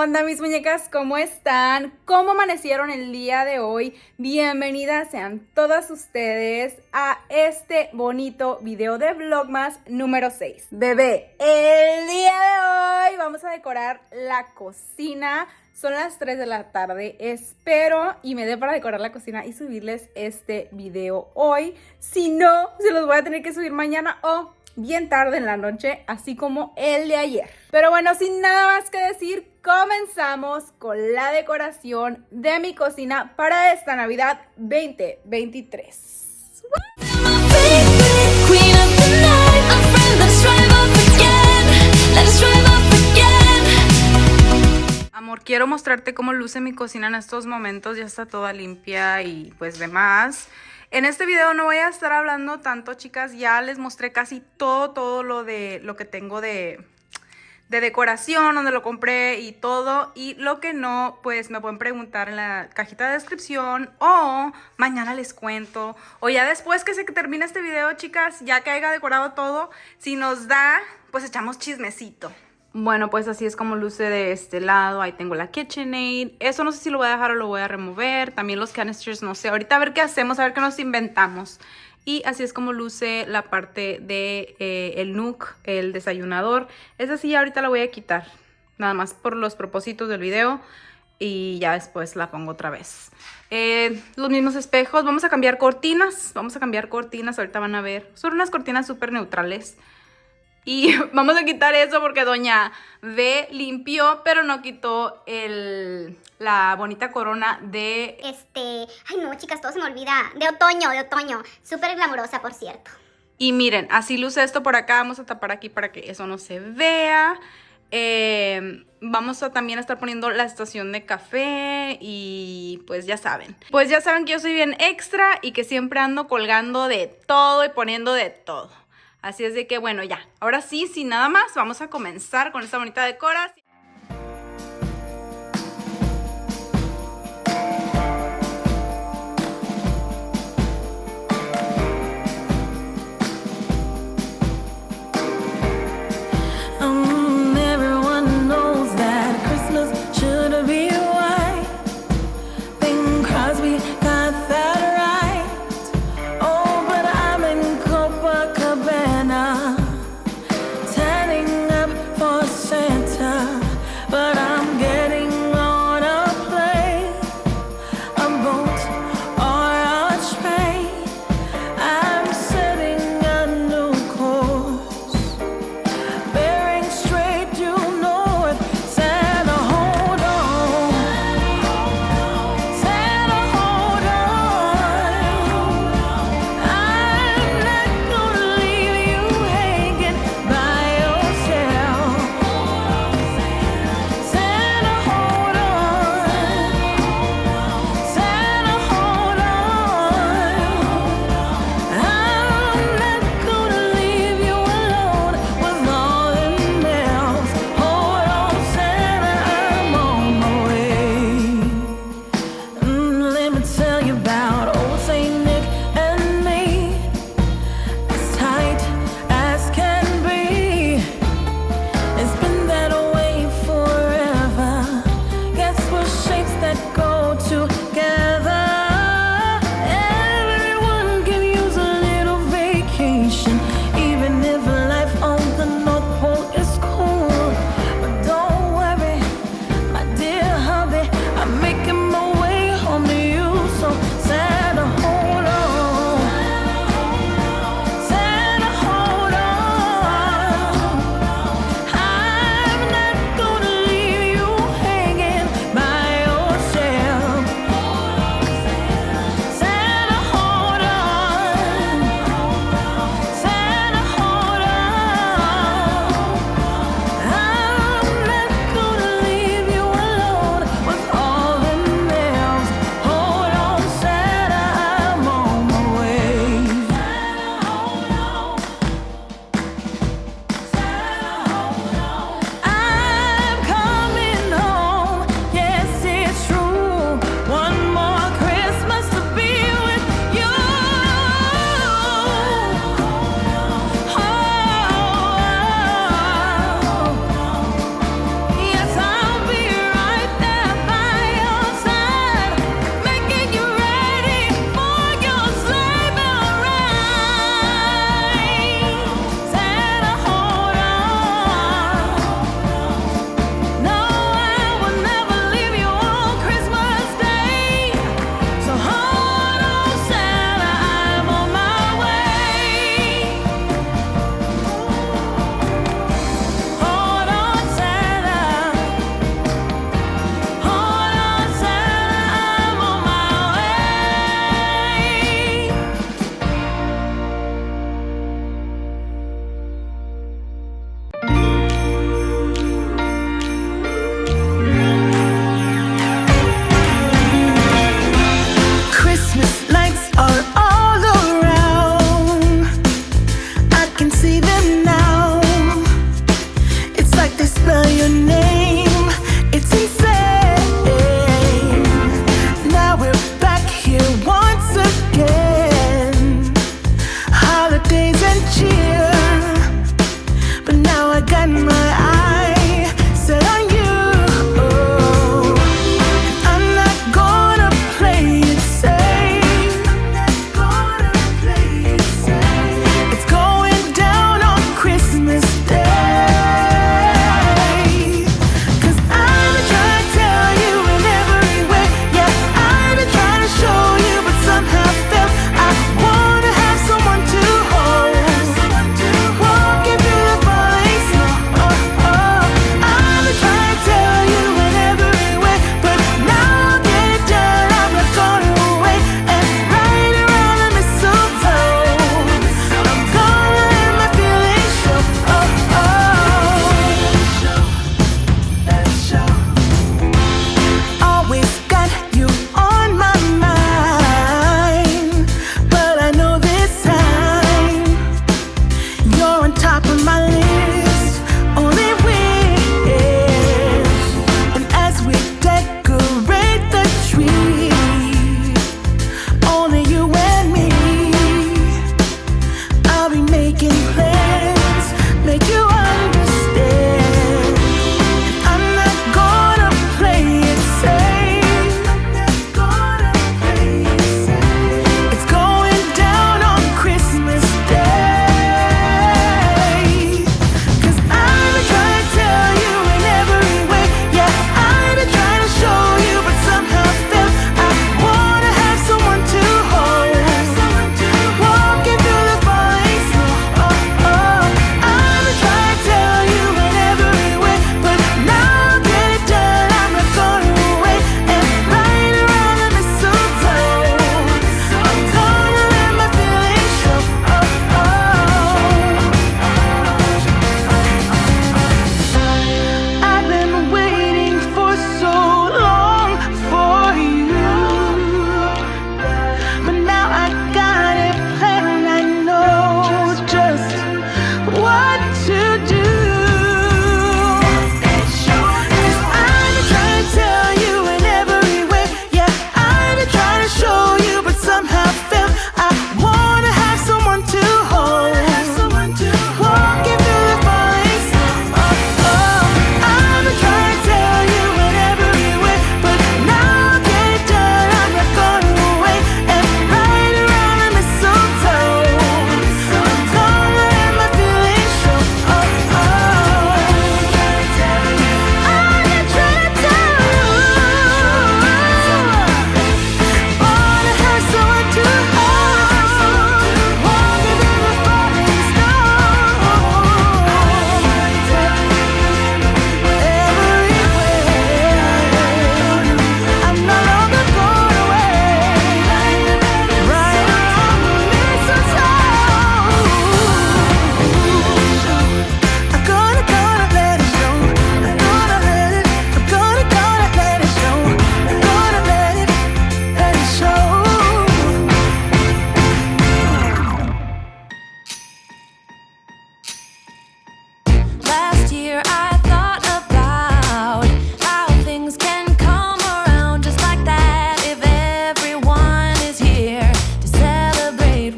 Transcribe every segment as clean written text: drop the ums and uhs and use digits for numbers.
onda, mis muñecas? ¿Cómo están? ¿Cómo amanecieron el día de hoy? Bienvenidas sean todas ustedes a este bonito video de Vlogmas número 6. Bebé, el día de hoy vamos a decorar la cocina. Son las 3 de la tarde. Espero y me dé para decorar la cocina y subirles este video hoy. Si no, se los voy a tener que subir mañana o bien tarde en la noche, así como el de ayer. Pero bueno, sin nada más que decir, comenzamos con la decoración de mi cocina para esta Navidad 2023. Amor, quiero mostrarte cómo luce mi cocina en estos momentos. Ya está toda limpia y pues demás. En este video no voy a estar hablando tanto, chicas. Ya les mostré casi todo lo que tengo de decoración, donde lo compré y todo. Y lo que no, pues me pueden preguntar en la cajita de descripción o mañana les cuento. O ya después que se termine este video, chicas, ya que haya decorado todo, si nos da, pues echamos chismecito. Bueno, pues así es como luce de este lado. Ahí tengo la KitchenAid. Eso no sé si lo voy a dejar o lo voy a remover. También los canisters, no sé. Ahorita a ver qué hacemos, a ver qué nos inventamos. Y así es como luce la parte de el nook, el desayunador. Esa sí ahorita la voy a quitar. Nada más por los propósitos del video. Y ya después la pongo otra vez. Los mismos espejos. Vamos a cambiar cortinas. Ahorita van a ver. Son unas cortinas súper neutrales. Y vamos a quitar eso porque doña V limpió, pero no quitó la bonita corona de... Ay no, chicas, todo se me olvida. De otoño. Súper glamurosa, por cierto. Y miren, así luce esto por acá. Vamos a tapar aquí para que eso no se vea. Vamos a también estar poniendo la estación de café y pues ya saben. Pues ya saben que yo soy bien extra y que siempre ando colgando de todo y poniendo de todo. Así es de que, bueno, ya. Ahora sí, sin nada más, vamos a comenzar con esta bonita decoración. Turning up for Santa.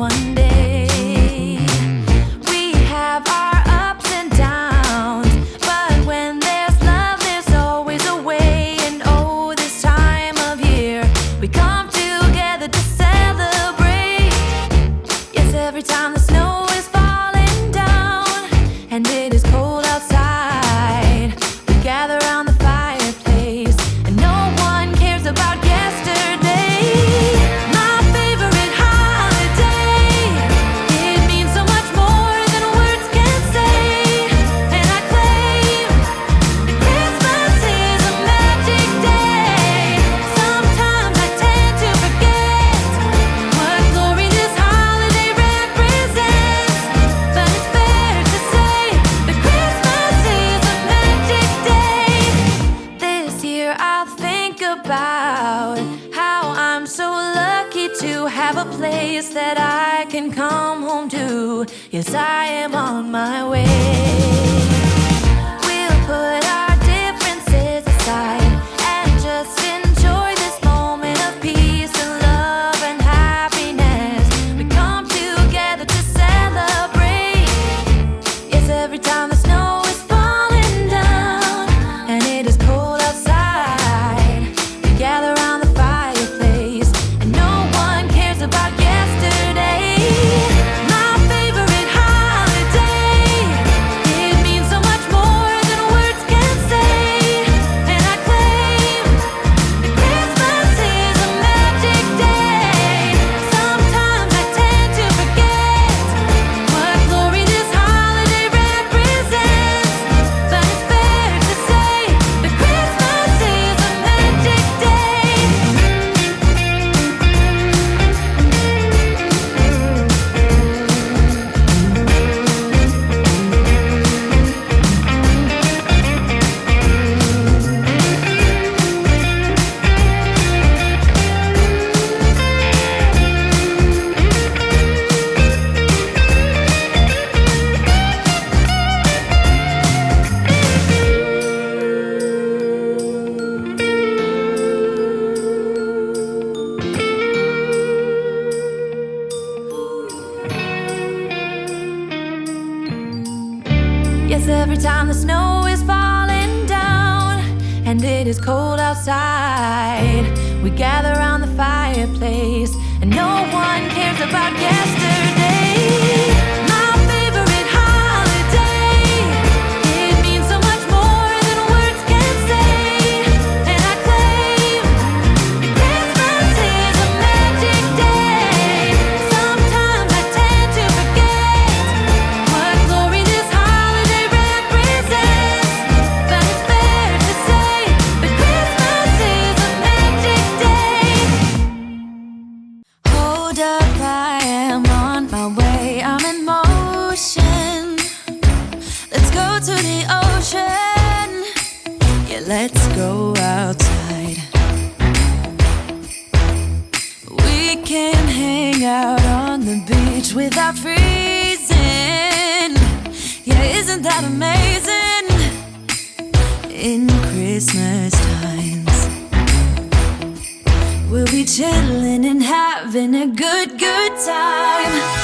one day. We have our ups and downs, but when there's love, there's always a way. And oh, this time of year, we come together to celebrate. Yes, every time the snow is falling down and it is cold outside, we gather around the fireplace and no one cares about yesterday. My favorite holiday, it means so much more than words can say. And I claim that Christmas is a magic day. Sometimes I tend to forget what glory this holiday represents, but it's fair to say that Christmas is a magic day. This year I'll think about how I'm so lucky to have a place that I can come home to. Yes, I am on my way. We'll put our differences aside and just enjoy this moment of peace and love and happiness. We come together to celebrate. Yes, every time the snow is falling down and it is cold outside, we gather around the fireplace and no one cares about yesterday. My favorite holiday, it means so much more than words can say. And I claim that Christmas is a magic day. Sometimes I tend to forget what glory this holiday represents, but it's fair to say that Christmas is a magic day. Yes, every time the snow is falling down and it is cold outside, we gather around the fireplace and no one cares about yesterday. My favorite holiday, it means so much more than words can say. And I claim that Christmas is a magic day. Sometimes I tend to forget what glory this holiday represents, but it's fair to say that Christmas is a magic day. Hold up, I am on my way, I'm in motion. Let's go to the ocean. Yeah, let's go outside. We can hang out on the beach without freezing. Yeah, isn't that amazing? In Christmas times, we'll be chilling and having a good time.